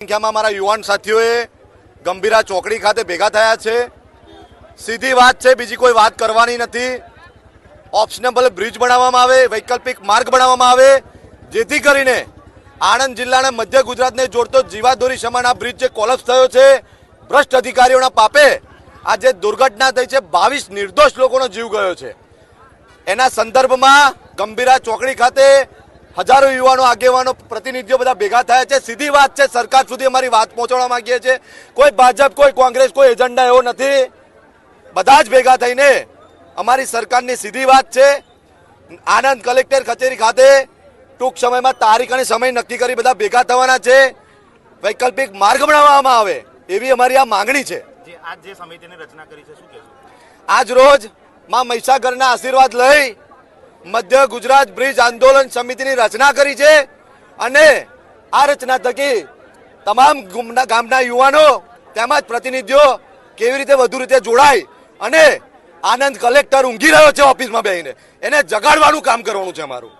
સંખ્યામાં મારા યુવાન સાથીઓએ ગંભીરા ચોકડી ખાતે ભેગા થયા છે। સીધી વાત છે, બીજી કોઈ વાત કરવાની નથી। ઓપ્શનેબલ બ્રિજ બનાવવામાં આવે, વૈકલ્પિક માર્ગ બનાવવામાં આવે, જેથી કરીને આણંદ જિલ્લાના મધ્ય ગુજરાતને જોડતો જીવાદોરી સમાન આ બ્રિજ જે કોલેપ્સ થયો છે, ભ્રષ્ટ અધિકારીઓના પાપે આ જે દુર્ઘટના થઈ છે, 22 નિર્દોષ લોકોનો જીવ ગયો છે। એના સંદર્ભમાં ગંભીરા ચોકડી ખાતે હજારો યુવાનો, આગેવાનો, પ્રતિનિધિઓ બધા ભેગા થયા છે। સીધી વાત છે, સરકાર સુધી અમારી વાત પહોંચાડવા માંગીએ છીએ। કોઈ ભાજપ, કોઈ કોંગ્રેસ, કોઈ એજન્ડા એવો નથી। બધા જ ભેગા થઈને અમારી સરકારની સીધી વાત છે, આણંદ કલેક્ટર કચેરી ખાતે ટૂંક સમયમાં તારીખ અને સમય નક્કી કરી બધા ભેગા થવાના છે। વૈકલ્પિક માર્ગ બનાવવામાં આવે એવી અમારી આ માંગણી છે। આજ જે સમિતિની રચના કરી છે, શું કહેશો? આજ રોજ માં મહીસાગરના આશીર્વાદ લઈ મધ્ય ગુજરાત બ્રિજ આંદોલન સમિતિની રચના કરી છે અને આ રચના થકી તમામ ગામના યુવાનો તેમજ પ્રતિનિધિઓ કેવી રીતે વધુ રીતે જોડાય અને આનંદ કલેક્ટર ઊંઘી રહ્યો છે ઓફિસમાં બેસીને, એને જગાડવાનું કામ કરવાનું છે અમારું।